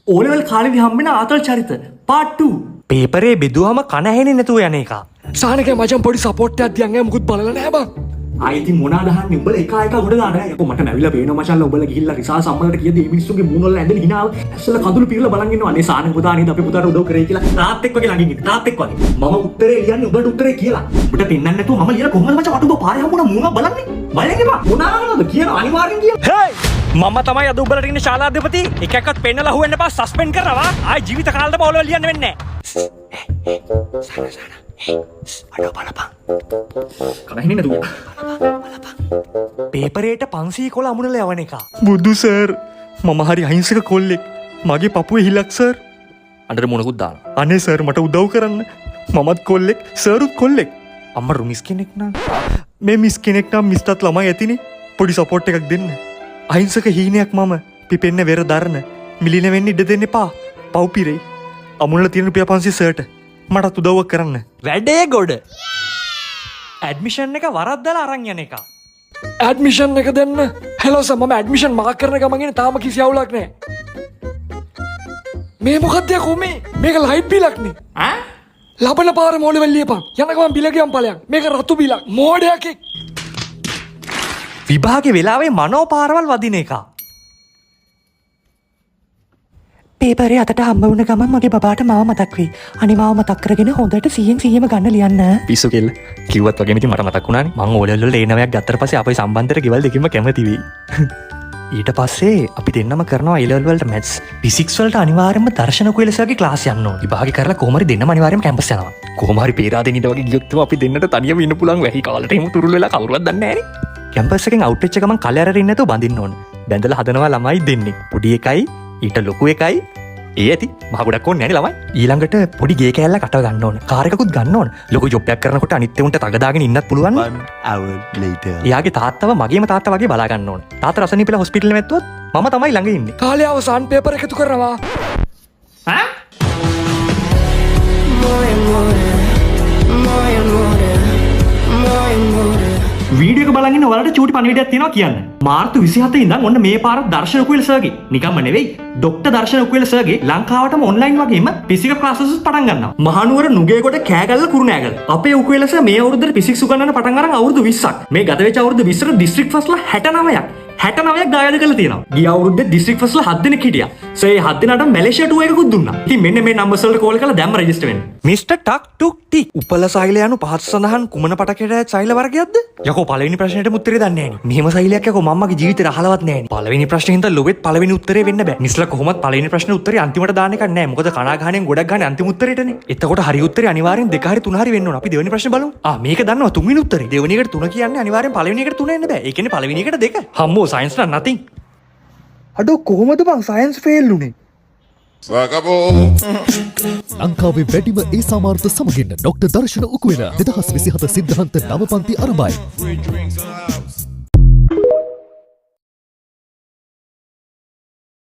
O level කාලෙදි හම්බෙන ආතල් චරිත part 2 පේපරේ බෙදුවම කන ඇහෙන්නේ නැතුව යන එක. සානකේ මචං පොඩි සපෝට් එකක් දියන් ඈ මුකුත් බලලා නැහැ බං. ආයිති මොනවාද අහන්නේ උඹලා එක ගොඩ දාන්න. යකෝ මට නැවිලා පේනවා මචංලා උඹලා ගිහිල්ලා රිසාස් අම්මලට කියද්දි මේ මිනිස්සුගේ මූණ වල ඇඳෙන හිනාව ඇස්සල කඳුළු පිරලා බලන් ඉන්නවා. අනේ සානක පුතා නේද අපේ පුතාට උදව් කරේ කියලා තාත් එක්ක වගේ ළඟින් ඉන්න. තාත් එක්ක වගේ. මම උත්තරේ ලියන්නේ උඹට උත්තරේ කියලා. උඹට පෙන්නන්නේ නැතුව මම ලියලා කොහොමද මචං වටුඹ පාරේ හම්බුණා මූණ බලන්නේ. බලන්නේ බා. මොනවාද කියන අනිවාර්යෙන් කියන. හේයි මම තමයි අද උඹලට ඉන්න ශාලාධිපති. එකක්වත් පෙන්නලා හුවෙන්න එපා සස්පෙන්ඩ් කරනවා. ආයි ජීවිත කාලෙම ඔලුව ලියන්න වෙන්නේ නැහැ. අඩෝ බලපන්. කනහිනේ නේද උඹ? පේපරේට 500 කොළ අමුණලා යවන එක. බුදු සර් මම හරි අහිංසක කොල්ලෙක්. මගේ පපුවේ හිලක් සර්. අnder මොනකුත් දාන්න. අනේ සර් මට උදව් කරන්න. මමත් කොල්ලෙක් සර්ුත් කොල්ලෙක්. අම්මා මිස් කෙනෙක් නා. මේ මිස් කෙනෙක් නම් මිස්ටත් ළමයි ඇතිනේ. පොඩි සපෝට් එකක් දෙන්න. අහිංසක හීනයක් මම. පිපෙන්න වෙර දරන. මිලින වෙන්න ඉඩ දෙන්න එපා. පව් පිරෙයි. අමුණලා තියෙන රුපියල් 500 සර්ට. මටත් උදව්වක් කරන්න. වැඩේ ගොඩ. ඇඩ්මිෂන් එක වරද්දලා අරන් යන එක. ඇඩ්මිෂන් එක දෙන්න. හෙලෝ සර් මම ඇඩ්මිෂන් මාක් කරන ගමන් ඉන්නේ තාම කිසි අවුලක් නැහැ. මේ මොකක්ද යකෝ මේ? මේක ලයිට් බිලක් නේ. ඈ? ලබන පාර මොලෙවල් ලියපන්. යන ගමන් බිල ගියම් ඵලයන්. මේක රතු බිලක්. මෝඩයක් එක්. විභාගේ වෙලාවේ මනෝ පාරවල් වදින එක. පේපරේ අතට හම්බ වුණ ගමන් මගේ බබාට මාව මතක් වෙයි. අනේ මාව මතක් කරගෙන හොඳට 100ම ගන්න ලියන්න. පිස්සු කෙල්ල. කිව්වත් වගේම ඉතින් මට මතක් වුණානේ. මං ඕලෙවල් වල A9ක් ගත්තට පස්සේ අපේ සම්බන්ධයට ගෙවල් දෙකම කැමති වෙයි. ඊට පස්සේ අපි දෙන්නම කරනවා A-level වලට maths. physics වලට අනිවාර්යයෙන්ම දර්ශන කුයලසගේ ක්ලාස් යන්න ඕනේ. විභාගේ කරලා කොහොම හරි දෙන්නම අනිවාර්යයෙන්ම කැම්පස් යනවා. කොහොම හරි පේරාදෙනිට වගේ ගියොත් අපි දෙන්නට තනියම ඉන්න පුළුවන් වෙයි. කාලට එහෙම තුරුල් වෙලා කවුරුවත් දන්නේ නැහැ නේ. කැම්පස් එකෙන් අවුට් වෙච්ච ගමන් කලෙ අරගෙන නැතුව බඳින්න ඕනේ. බැඳලා හදනවා ළමයි දෙන්නේ. පොඩි එකයි ඊට ලොකු එකයි ඒ ඇති මහ ගොඩක් ඕනේ නෑනේ ළමයි. ඊළඟට පොඩි ගේ කෑල්ලක් අටව ගන්න ඕන. කාර් එකකුත් ගන්න ඕන. ලොකු ජොබ් එකක් කරනකොට අනිත් උන්ට තග දාගෙන ඉන්නත් පුළුවන්. 1 hour later. එයාගේ තාත්තව මගේම තාත්තා වගේ බලා ගන්න ඕන. තාත්තා රසණීපිලා හොස්පිටල් එකේ මැත්තුවොත් මම තමයි ළඟ ඉන්නේ. කාලේ අවසන් පේපර් එකතු කරනවා. ඈ? වීඩියෝ එක බලන් ඉන්න ඔයාලට චූටි පණිවිඩයක් තියෙනවා කියන්න. මාර්තු 27 ඉඳන් ඔන්න මේ පාර දර්ශන උකුල සර්ගේ නිකම්ම නෙවෙයි ඩොක්ටර් දර්ශන උකුල සර්ගේ ලංකාවටම ඔන්ලයින් වගේම ෆිසිකල් ක්ලාසස් පටන් ගන්නවා. මහනුවර නුගේගොඩ කෑගල්ල කුරුණෑගල. අපේ උකුල සර් මේ අවුරුද්දේ ෆිසික්ස් උගන්වන්න පටන් අරන් අවුරුදු 20ක්. මේ ගත වෙච්ච අවුරුදු 20ට ඩිස්ට්‍රික්ට් ෆස්ට්ලා 69ක්. 69ක් දායද කරලා තියෙනවා. ගිය අවුරුද්දේ ඩිස්ට්‍රික්ට් ෆස්ට්ලා 7 දෙනෙක් හිටියා. සෝ ඒ 7 දෙනාට මැලේසියා ටූර් එකකුත් දුන්නා. ඉතින් මෙන්න මේ නම්බර්ස් වලට කෝල් කරලා දැම්ම රෙජිස්ටර් වෙන්න. මිස්ටර් ටක් ටුක් ටික්. උපල සෛල යනු පහත් සඳහන් කුමන පටකයට සෛල වර්ගයක්ද? යකෝ පළවෙනි ප්‍රශ්නෙට උත්තරේ දන්නේ නැහැ නේ. මෙහෙම සෛලයක් යකෝ මම්මගේ ජීවිතේ අහලවත් නැහැ නේ. පළවෙනි ප්‍රශ්නේ හින්දා ලොවෙත් පළවෙනි උත්තරේ වෙන්න බෑ. නිස්ලා කොහොමත් පළවෙනි ප්‍රශ්නේ උත්තරේ අන්තිමට දාන්න එකක් නැහැ. මොකද කණාගහණයෙන් ගොඩක් ගන්න අන්තිම උත්තරේටනේ. එතකොට හරි උත්තරේ අනිවාර්යෙන් 2 හරි 3 හරි වෙන්න ඕන. අපි දෙවෙනි ප්‍රශ්නේ බලමු. මේක දන්නවා තුන්වෙනි උත්තරේ. දෙවෙනි එකට 3 කියන්නේ අනිවාර්යෙන් පළවෙනි එකට 3 එන්න බෑ. ඒ කියන්නේ පළවෙනි එකට 2. හම්බෝ සයන්ස් නම් nothing. අඩෝ කොහොමද බං සයන්ස් ෆේල් උනේ? ලංකාවේ වැඩිම ඒ සාමාර්ථ සමගින් ඩොක්ටර් දර්ශන උකුවෙන 2027 සිද්ධාන්ත නව පන්ති ආරම්භයි.